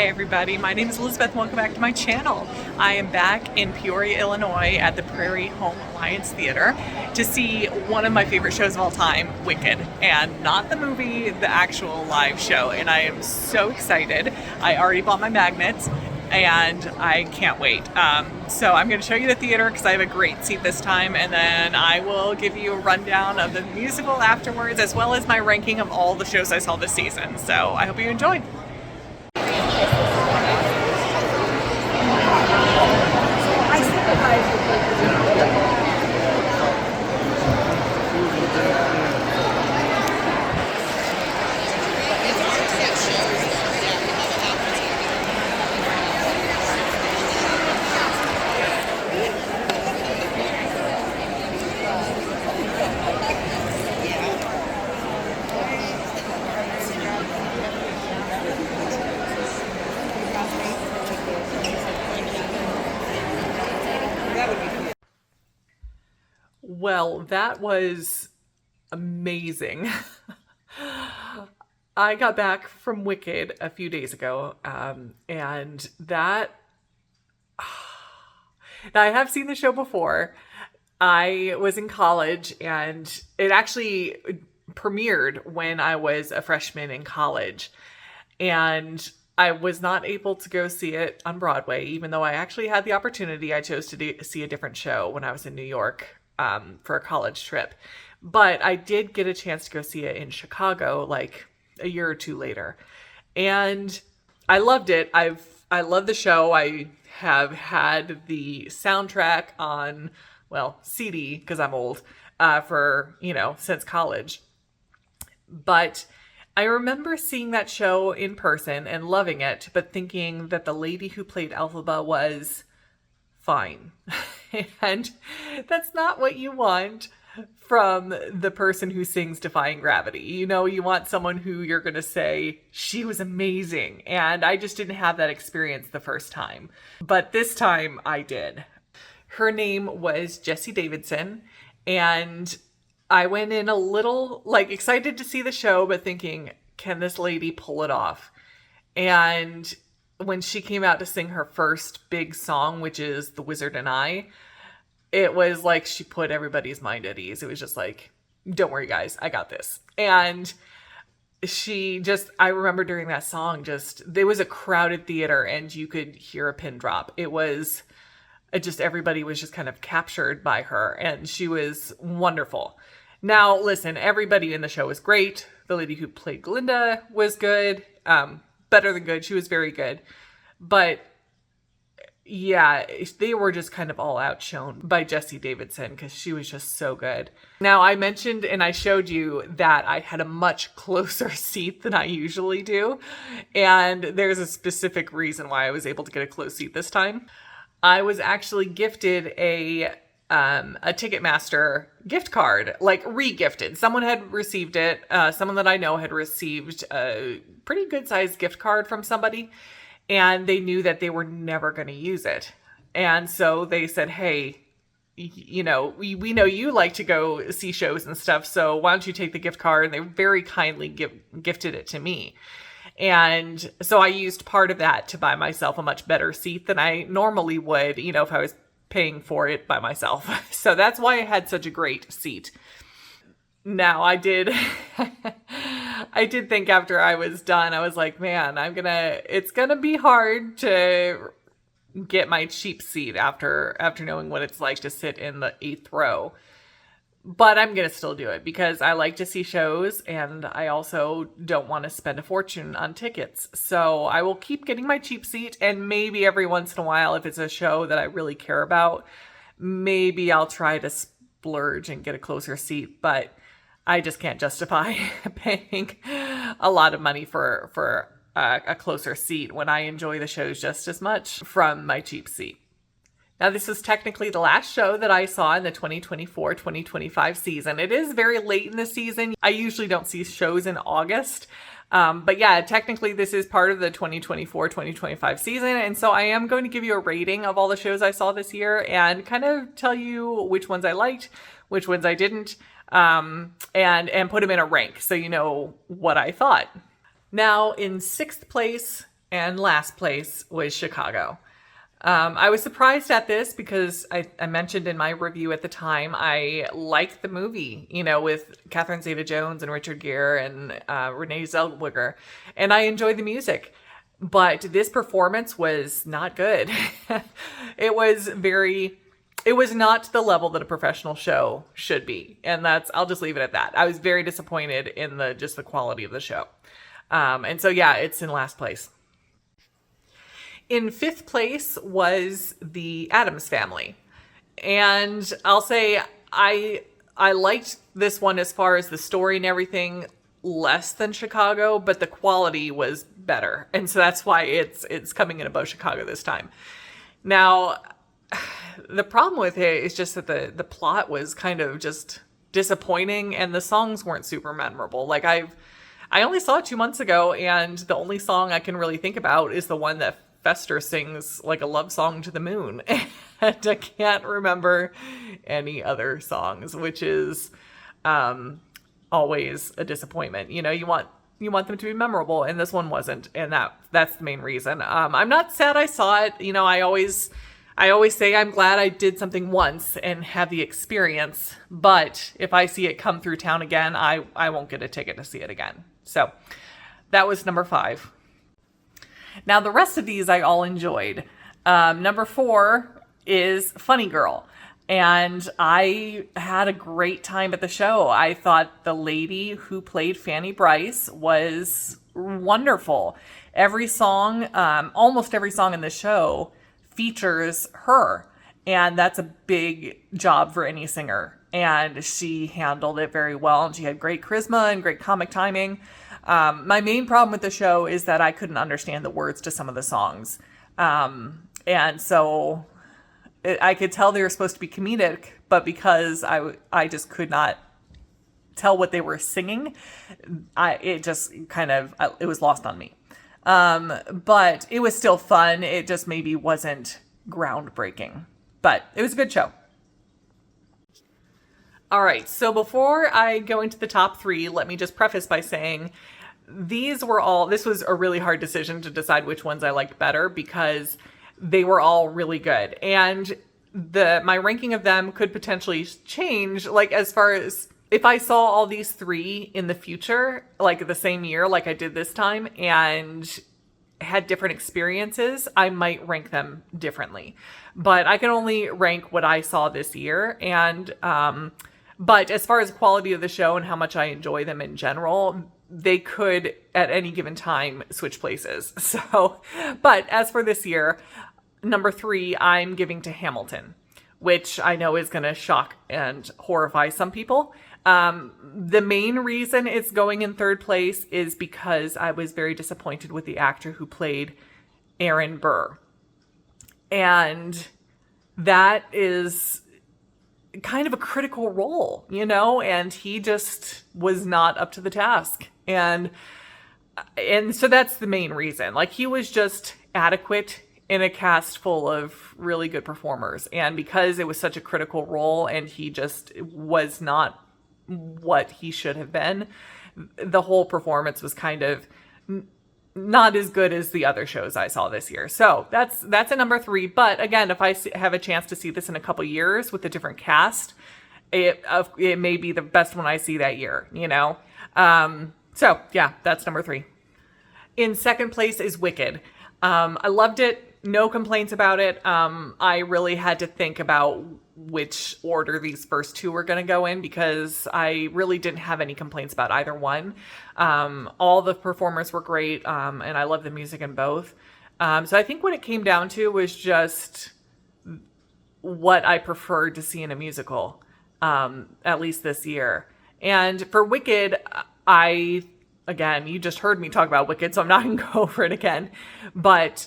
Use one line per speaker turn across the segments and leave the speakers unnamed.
Hi everybody, my name is Elizabeth and welcome back to my channel. I am back in Peoria, Illinois at the Prairie Home Alliance Theater to see one of my favorite shows of all time, Wicked. And not the movie, the actual live show. And I am so excited. I already bought my magnets and I can't wait. So I'm going to show you the theater because I have a great seat this time, and then I will give you a rundown of the musical afterwards, as well as my ranking of all the shows I saw this season. So I hope you enjoy. Well, that was amazing. I got back from Wicked a few days ago, and that. Now, I have seen the show before. I was in college, and it actually premiered when I was a freshman in college. And I was not able to go see it on Broadway, even though I actually had the opportunity. I chose to see a different show when I was in New York for a college trip. But I did get a chance to go see it in Chicago like a year or two later. And I loved it. I love the show. I have had the soundtrack on, well, CD, because I'm old, for, since college. But I remember seeing that show in person and loving it, but thinking that the lady who played Elphaba was fine. And that's not what you want from the person who sings Defying Gravity. You want someone who you're going to say, she was amazing. And I just didn't have that experience the first time. But this time I did. Her name was Jessie Davidson. And I went in a little, excited to see the show, but thinking, can this lady pull it off? And when she came out to sing her first big song, which is The Wizard and I, it was like she put everybody's mind at ease. It was just like, don't worry, guys, I got this. And I remember during that song, there was a crowded theater and you could hear a pin drop. Everybody was just kind of captured by her, and she was wonderful. Now, listen, everybody in the show was great. The lady who played Glinda was good. Better than good. She was very good. But yeah, they were just kind of all outshone by Jessie Davidson because she was just so good. Now, I mentioned and I showed you that I had a much closer seat than I usually do. And there's a specific reason why I was able to get a close seat this time. I was actually gifted a Ticketmaster gift card, re-gifted. Someone had received it. Someone that I know had received a pretty good sized gift card from somebody, and they knew that they were never going to use it. And so they said, hey, we know you like to go see shows and stuff, so why don't you take the gift card? And they very kindly gifted it to me. And so I used part of that to buy myself a much better seat than I normally would, if I was paying for it by myself. So that's why I had such a great seat. Now, I did think after I was done, I was like, man, it's gonna be hard to get my cheap seat after knowing what it's like to sit in the 8th row. But I'm going to still do it because I like to see shows, and I also don't want to spend a fortune on tickets. So I will keep getting my cheap seat, and maybe every once in a while, if it's a show that I really care about, maybe I'll try to splurge and get a closer seat. But I just can't justify paying a lot of money for a closer seat when I enjoy the shows just as much from my cheap seat. Now, this is technically the last show that I saw in the 2024-2025 season. It is very late in the season. I usually don't see shows in August. But yeah, technically this is part of the 2024-2025 season. And so I am going to give you a rating of all the shows I saw this year and kind of tell you which ones I liked, which ones I didn't, and put them in a rank so you know what I thought. Now, in 6th place And last place was Chicago. I was surprised at this because I mentioned in my review at the time, I liked the movie, with Catherine Zeta-Jones and Richard Gere and Renee Zellweger, and I enjoyed the music. But this performance was not good. It was not the level that a professional show should be. And I'll just leave it at that. I was very disappointed in just the quality of the show. And so, yeah, it's in last place. In fifth place was the Addams Family. And I'll say I liked this one as far as the story and everything less than Chicago, but the quality was better. And so that's why it's coming in above Chicago this time. Now, the problem with it is just that the plot was kind of just disappointing and the songs weren't super memorable. Like I only saw it 2 months ago, and the only song I can really think about is the one that Fester sings like a love song to the moon. And I can't remember any other songs, which is always a disappointment. You want them to be memorable, and this one wasn't, and that's the main reason. I'm not sad I saw it. I always say I'm glad I did something once and have the experience, but if I see it come through town again, I won't get a ticket to see it again. So that was number 5. Now, the rest of these I all enjoyed. Number 4 is Funny Girl. And I had a great time at the show. I thought the lady who played Fanny Brice was wonderful. Every song, almost every song in the show features her. And that's a big job for any singer. And she handled it very well. And she had great charisma and great comic timing. My main problem with the show is that I couldn't understand the words to some of the songs. And so I could tell they were supposed to be comedic, but because I just could not tell what they were singing, it was lost on me. But it was still fun. It just maybe wasn't groundbreaking, but it was a good show. All right, so before I go into the top 3, let me just preface by saying this was a really hard decision to decide which ones I liked better because they were all really good. And my ranking of them could potentially change, like as far as if I saw all these 3 in the future, like the same year, like I did this time, and had different experiences, I might rank them differently. But I can only rank what I saw this year. And, but as far as the quality of the show and how much I enjoy them in general, they could at any given time switch places. So, but as for this year, number 3, I'm giving to Hamilton, which I know is going to shock and horrify some people. The main reason it's going in 3rd place is because I was very disappointed with the actor who played Aaron Burr. And that is kind of a critical role, and he just was not up to the task. And so that's the main reason. Like, he was just adequate in a cast full of really good performers. And because it was such a critical role and he just was not what he should have been, the whole performance was kind of not as good as the other shows I saw this year. So that's a number 3. But again, if I have a chance to see this in a couple years with a different cast, it may be the best one I see that year, So yeah, that's number 3. In 2nd place is Wicked. I loved it. No complaints about it. I really had to think about which order these first 2 were going to go in because I really didn't have any complaints about either one. All the performers were great, and I love the music in both. So I think what it came down to was just what I preferred to see in a musical, at least this year. And for Wicked, again, you just heard me talk about Wicked, so I'm not going to go over it again. But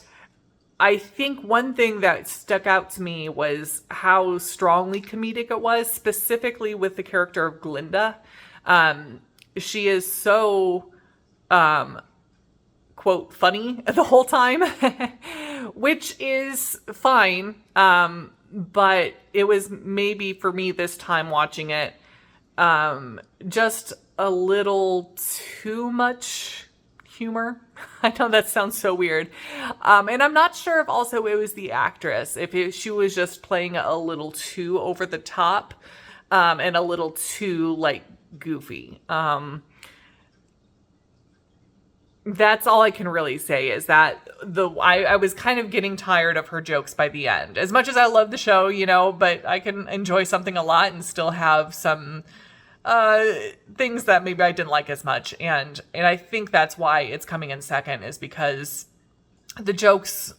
I think one thing that stuck out to me was how strongly comedic it was, specifically with the character of Glinda. She is so, quote, funny the whole time, which is fine. But it was maybe for me this time watching it, just a little too much humor. I know that sounds so weird. And I'm not sure if also it was the actress, she was just playing a little too over the top, and a little too like goofy. That's all I can really say is that I was kind of getting tired of her jokes by the end. As much as I love the show, but I can enjoy something a lot and still have some things that maybe I didn't like as much. And I think that's why it's coming in second, is because the jokes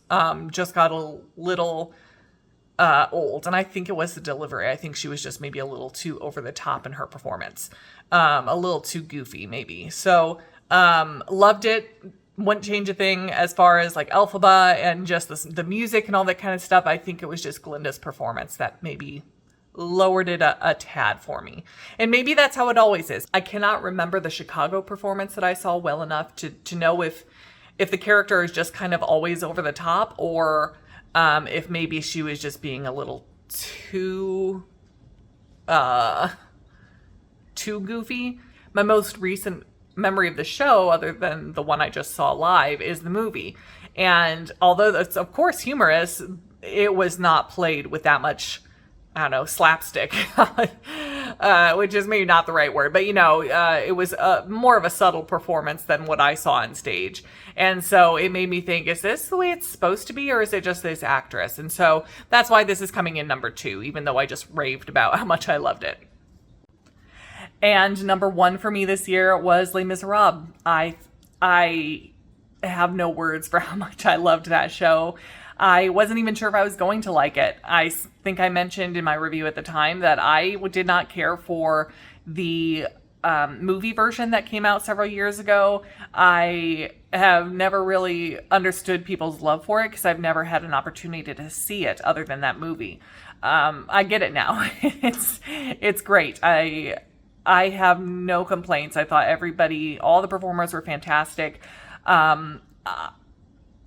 just got a little old. And I think it was the delivery. I think she was just maybe a little too over the top in her performance. A little too goofy, maybe. So loved it. Wouldn't change a thing as far as like Elphaba and just the music and all that kind of stuff. I think it was just Glinda's performance that maybe lowered it a tad for me. And maybe that's how it always is. I cannot remember the Chicago performance that I saw well enough to know if the character is just kind of always over the top, or if maybe she was just being a little too goofy. My most recent memory of the show, other than the one I just saw live, is the movie. And although it's of course humorous, it was not played with that much, I don't know, slapstick, which is maybe not the right word, but it was more of a subtle performance than what I saw on stage. And so it made me think, is this the way it's supposed to be, or is it just this actress? And so that's why this is coming in number 2, even though I just raved about how much I loved it. And number 1 for me this year was Les Miserables. I have no words for how much I loved that show. I wasn't even sure if I was going to like it. I think I mentioned in my review at the time that I did not care for the movie version that came out several years ago. I have never really understood people's love for it because I've never had an opportunity to see it other than that movie. I get it now. It's great. I have no complaints. I thought all the performers were fantastic.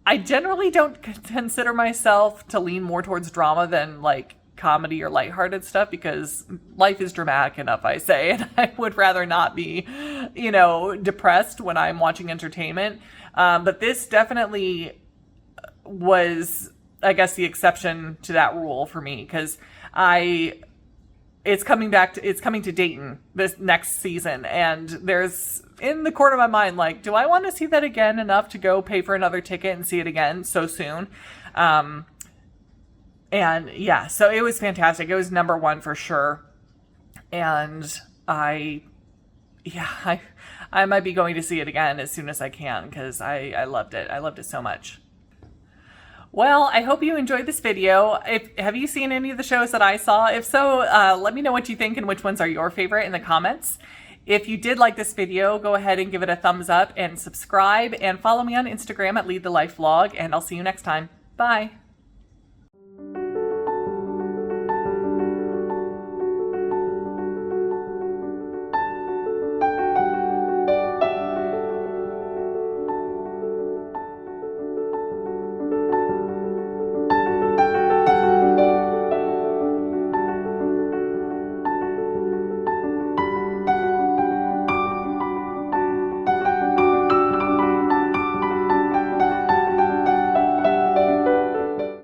I generally don't consider myself to lean more towards drama than like comedy or lighthearted stuff, because life is dramatic enough, I say, and I would rather not be, depressed when I'm watching entertainment. But this definitely was, I guess, the exception to that rule for me, because it's coming to Dayton this next season, and there's in the corner of my mind, like, do I want to see that again enough to go pay for another ticket and see it again so soon? And yeah, so it was fantastic. It was number 1 for sure. And I might be going to see it again as soon as I can, because I loved it. I loved it so much. Well, I hope you enjoyed this video. Have you seen any of the shows that I saw? If so, let me know what you think and which ones are your favorite in the comments. If you did like this video, go ahead and give it a thumbs up and subscribe, and follow me on Instagram at Lead the Life Vlog, and I'll see you next time. Bye.